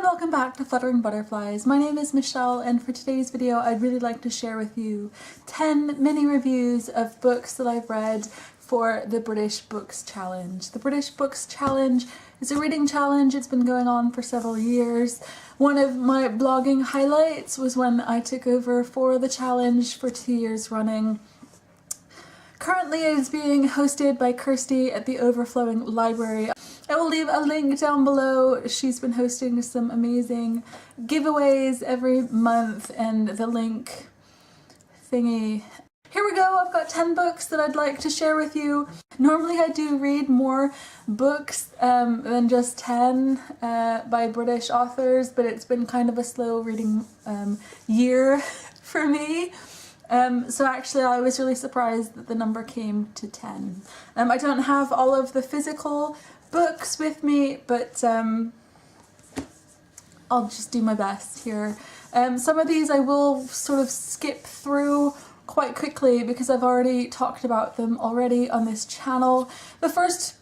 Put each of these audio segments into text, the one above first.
welcome back to Fluttering Butterflies. My name is Michelle, and for today's video I'd really like to share with you 10 mini reviews of books that I've read for the British Books Challenge. The British Books Challenge is a reading challenge. It's been going on for several years. One of my blogging highlights was when I took over for the challenge for 2 years running. Currently it is being hosted by Kirsty at the Overflowing Library. I will leave a link down below. She's been hosting some amazing giveaways every month and the link thingy. Here we go, I've got 10 books that I'd like to share with you. Normally I do read more books than just 10 by British authors, but it's been kind of a slow reading year for me. So actually I was really surprised that the number came to 10. I don't have all of the physical books with me, but I'll just do my best here. Some of these I will sort of skip through quite quickly because I've already talked about them already on this channel. The first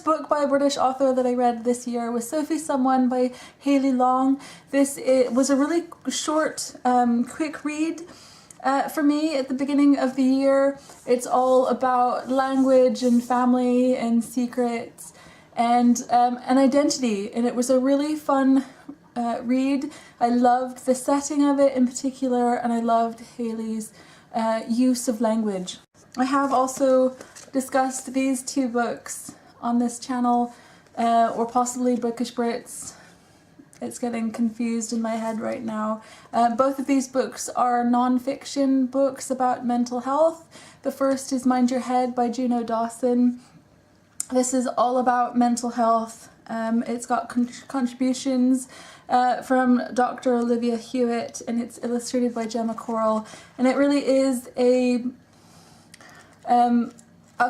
book by a British author that I read this year was Sophie Someone by Hayley Long. It was a really short, quick read for me at the beginning of the year. It's all about language and family and secrets and identity, and it was a really fun read. I loved the setting of it in particular, and I loved Hayley's use of language. I have also discussed these two books on this channel, or possibly Bookish Brits. It's getting confused in my head right now. Both of these books are non-fiction books about mental health. The first is Mind Your Head by Gino, Dawson. This is all about mental health. It's got contributions from Dr. Olivia Hewitt, and it's illustrated by Gemma Coral, and it really is a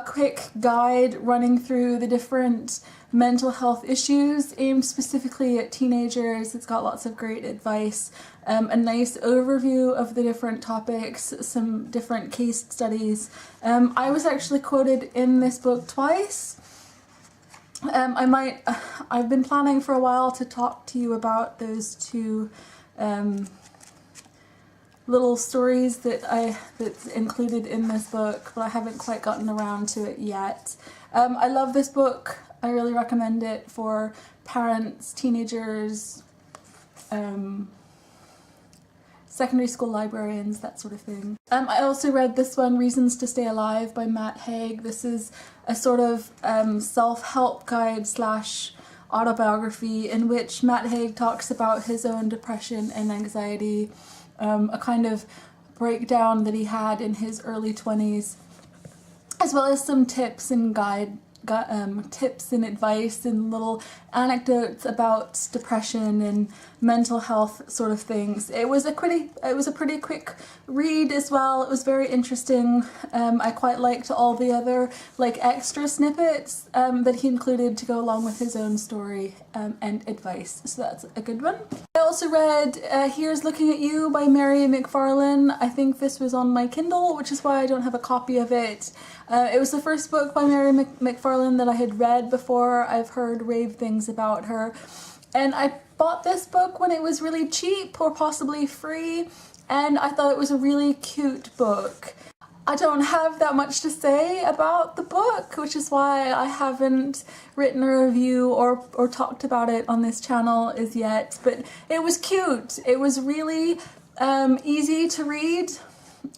quick guide running through the different mental health issues aimed specifically at teenagers. It's got lots of great advice, a nice overview of the different topics, some different case studies. I was actually quoted in this book twice. I've been planning for a while to talk to you about those two little stories that's included in this book, but I haven't quite gotten around to it yet. I love this book. I really recommend it for parents, teenagers, secondary school librarians, that sort of thing. I also read this one, Reasons to Stay Alive by Haig. This is a sort of self-help guide slash autobiography in which Haig talks about his own depression and anxiety, a kind of breakdown that he had in his early 20s, as well as some tips and tips and advice and little anecdotes about depression and mental health sort of things. It was a pretty quick read as well. It was very interesting. I quite liked all the other extra snippets that he included to go along with his own story and advice, so that's a good one. I also read Here's Looking at You by Mcfarland. I think this was on my Kindle, which is why I don't have a copy of it. It was the first book by Mcfarland that I had read before. I've heard rave things about her, and I bought this book when it was really cheap or possibly free, and I thought it was a really cute book. I don't have that much to say about the book, which is why I haven't written a review or talked about it on this channel as yet, but it was cute. It was really easy to read.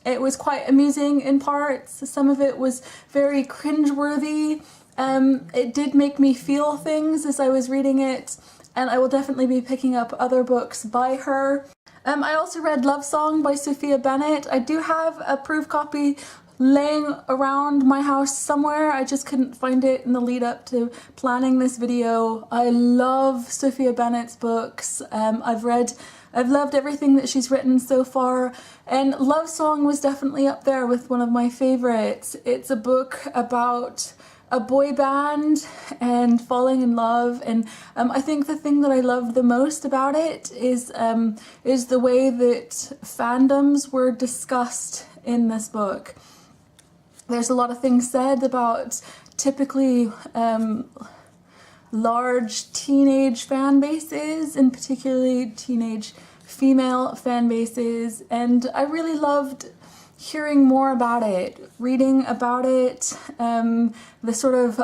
It was quite amusing in parts. Some of it was very cringeworthy. It did make me feel things as I was reading it, and I will definitely be picking up other books by her. I also read Love Song by Sophia Bennett. I do have a proof copy laying around my house somewhere. I just couldn't find it in the lead up to planning this video. I love Sophia Bennett's books. I've loved everything that she's written so far, and Love Song was definitely up there with one of my favorites. It's a book about a boy band and falling in love, and I think the thing that I loved the most about it is the way that fandoms were discussed in this book. There's a lot of things said about typically large teenage fan bases, and particularly teenage female fan bases, and I really loved hearing more about it, reading about it, the sort of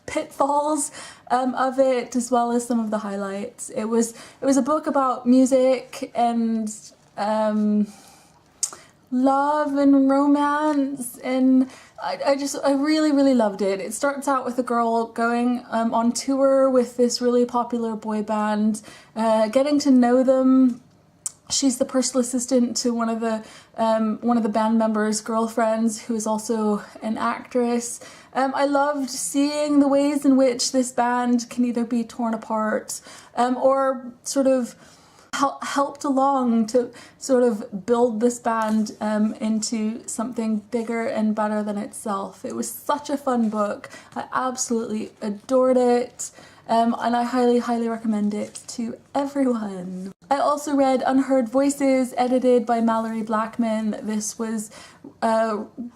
pitfalls of it, as well as some of the highlights. It was a book about music and love and romance, and I really loved it. It starts out with a girl going on tour with this really popular boy band, getting to know them. She's the personal assistant to one of the band members' girlfriends, who is also an actress. I loved seeing the ways in which this band can either be torn apart or sort of helped along to sort of build this band into something bigger and better than itself. It was such a fun book. I absolutely adored it. And I highly recommend it to everyone. I also read Unheard Voices, edited by Malorie Blackman. This was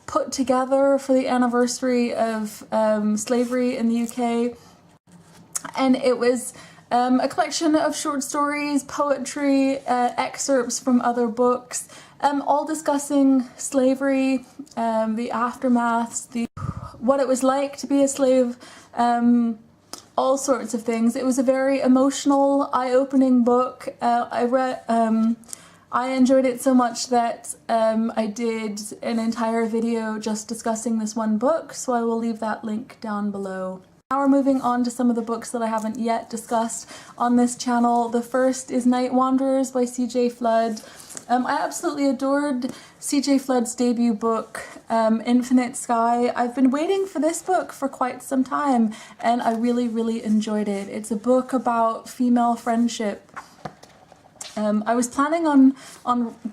put together for the anniversary of slavery in the UK, and it was a collection of short stories, poetry, excerpts from other books, all discussing slavery, the aftermaths, what it was like to be a slave, all sorts of things. It was a very emotional, eye-opening book. I enjoyed it so much that I did an entire video just discussing this one book, so I will leave that link down below. Now we're moving on to some of the books that I haven't yet discussed on this channel. The first is Night Wanderers by C.J. Flood. I absolutely adored C.J. Flood's debut book, Infinite Sky. I've been waiting for this book for quite some time, and I really enjoyed it. It's a book about female friendship. I was planning on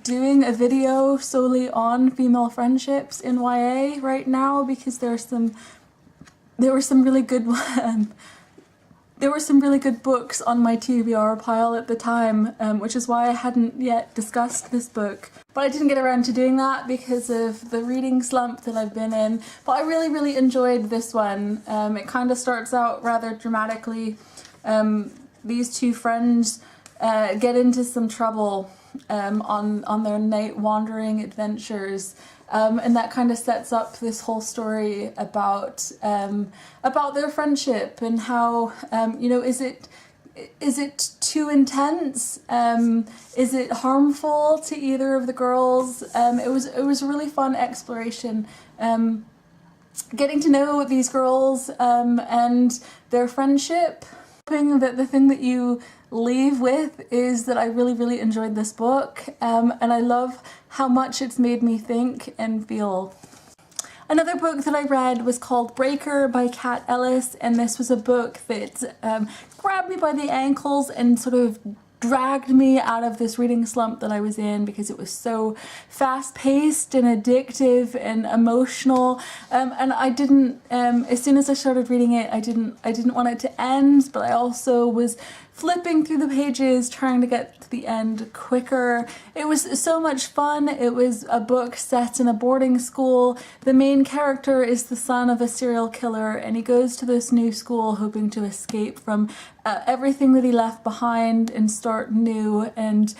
doing a video solely on female friendships in YA right now, because there were some really good books on my TBR pile at the time, which is why I hadn't yet discussed this book. But I didn't get around to doing that because of the reading slump that I've been in. But I really enjoyed this one. It kind of starts out rather dramatically. These two friends get into some trouble on their night wandering adventures. And that kind of sets up this whole story about their friendship and how, you know, is it too intense? Is it harmful to either of the girls? It was a really fun exploration. Getting to know these girls and their friendship. Hoping that the thing that you leave with is that I really enjoyed this book, and I love how much it's made me think and feel. Another book that I read was called Breaker by Kat Ellis, and this was a book that grabbed me by the ankles and sort of dragged me out of this reading slump that I was in, because it was so fast-paced and addictive and emotional, and I didn't, as soon as I started reading it, I didn't want it to end, but I also was flipping through the pages trying to get to the end quicker. It was so much fun. It was a book set in a boarding school. The main character is the son of a serial killer, and he goes to this new school hoping to escape from everything that he left behind and start new, and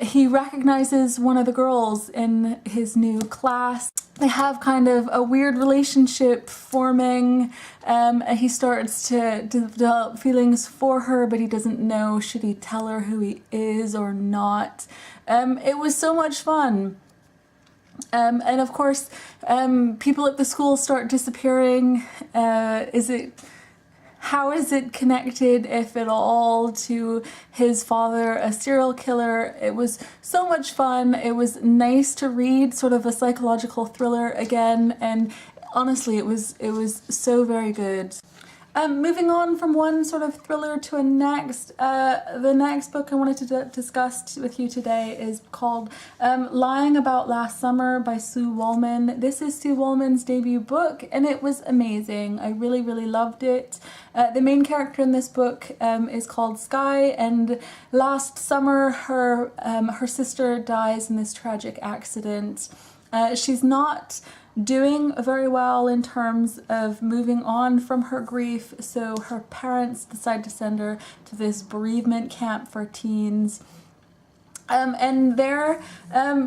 he recognizes one of the girls in his new class. They have kind of a weird relationship forming, and he starts to develop feelings for her, but he doesn't know, should he tell her who he is or not. It was so much fun. And of course, people at the school start disappearing. How is it connected, if at all, to his father, a serial killer? It was so much fun. It was nice to read, sort of a psychological thriller again, and honestly, it was so very good. Moving on from one sort of thriller to a next, the next book I wanted to discuss with you today is called Lying About Last Summer by Sue Wallman. This is Sue Wallman's debut book, and it was amazing. I really loved it. The main character in this book is called Sky, and last summer her sister dies in this tragic accident. She's not doing very well in terms of moving on from her grief. So her parents decide to send her to this bereavement camp for teens. And there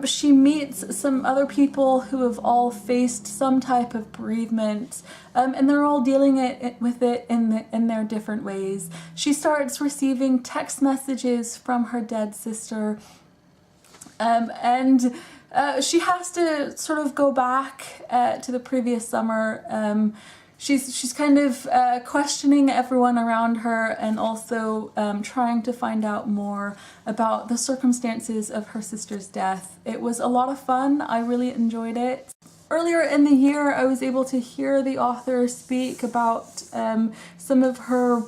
she meets some other people who have all faced some type of bereavement, and they're all dealing with it in their different ways. She starts receiving text messages from her dead sister, and she has to sort of go back to the previous summer. She's kind of questioning everyone around her, and also trying to find out more about the circumstances of her sister's death. It was a lot of fun. I really enjoyed it. Earlier in the year, I was able to hear the author speak about some of her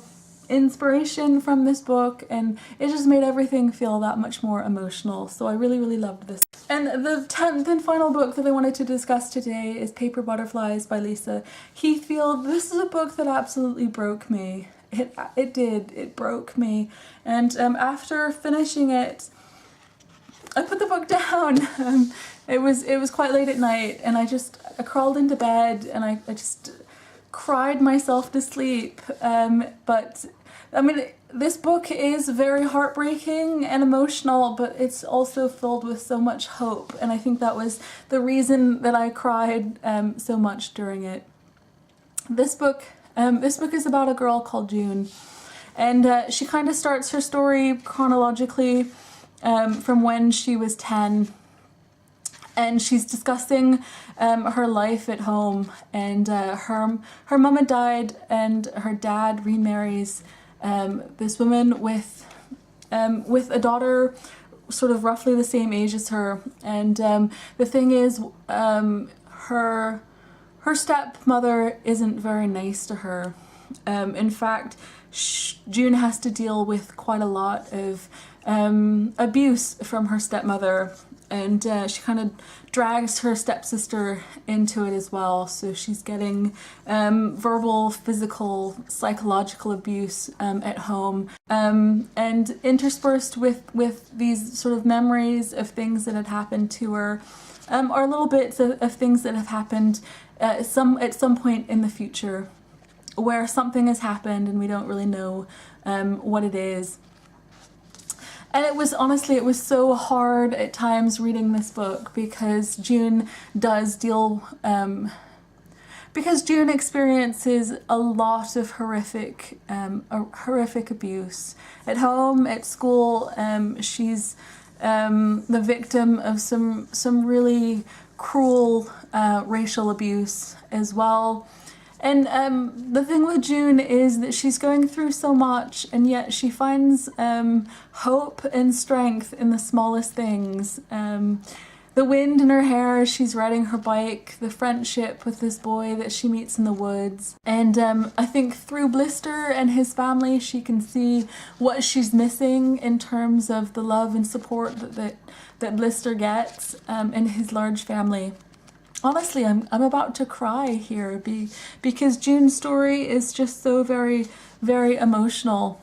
inspiration from this book, and it just made everything feel that much more emotional. So I really, really loved this. And the 10th and final book that I wanted to discuss today is Paper Butterflies by Lisa Heathfield. This is a book that absolutely broke me. It did. It broke me. And after finishing it, I put the book down. It was quite late at night, and I crawled into bed, and I just cried myself to sleep. But I mean, this book is very heartbreaking and emotional, but it's also filled with so much hope, and I think that was the reason that I cried so much during it. This book is about a girl called June, and she kind of starts her story chronologically from when she was 10. And she's discussing her life at home, and her mama died, and her dad remarries this woman with a daughter sort of roughly the same age as her. And the thing is, her stepmother isn't very nice to her. In fact, June has to deal with quite a lot of abuse from her stepmother, and she kind of drags her stepsister into it as well. So she's getting verbal, physical, psychological abuse at home, and interspersed with these sort of memories of things that had happened to her, are little bits of things that have happened at some point in the future, where something has happened and we don't really know what it is. And it was so hard at times reading this book, because June experiences a lot of horrific abuse at home, at school. She's the victim of some really cruel racial abuse as well. And the thing with June is that she's going through so much, and yet she finds hope and strength in the smallest things. The wind in her hair as she's riding her bike, the friendship with this boy that she meets in the woods. And I think through Blister and his family, she can see what she's missing in terms of the love and support that Blister gets in his large family. Honestly, I'm about to cry here because June's story is just so very, very emotional.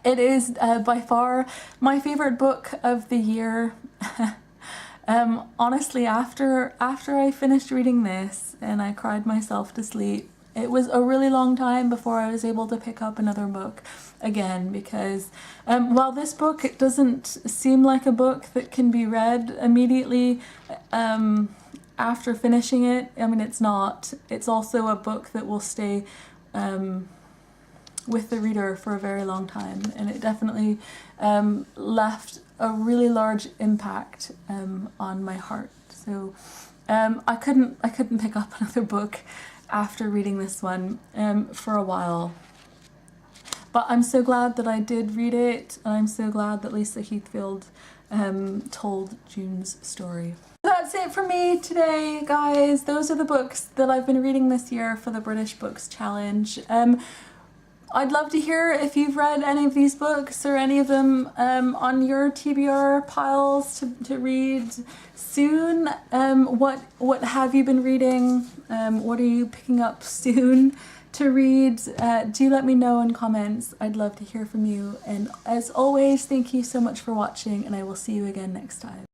It is by far my favorite book of the year. Honestly, after I finished reading this and I cried myself to sleep, it was a really long time before I was able to pick up another book again, because while this book, it doesn't seem like a book that can be read immediately after finishing it. I mean, it's not. It's also a book that will stay with the reader for a very long time, and it definitely left a really large impact on my heart. So I couldn't pick up another book after reading this one for a while. But I'm so glad that I did read it, and I'm so glad that Lisa Heathfield told June's story. That's it for me today, guys. Those are the books that I've been reading this year for the British Books Challenge. I'd love to hear if you've read any of these books or any of them on your TBR piles to read soon. What have you been reading? What are you picking up soon to read? Do let me know in comments. I'd love to hear from you. And as always, thank you so much for watching, and I will see you again next time.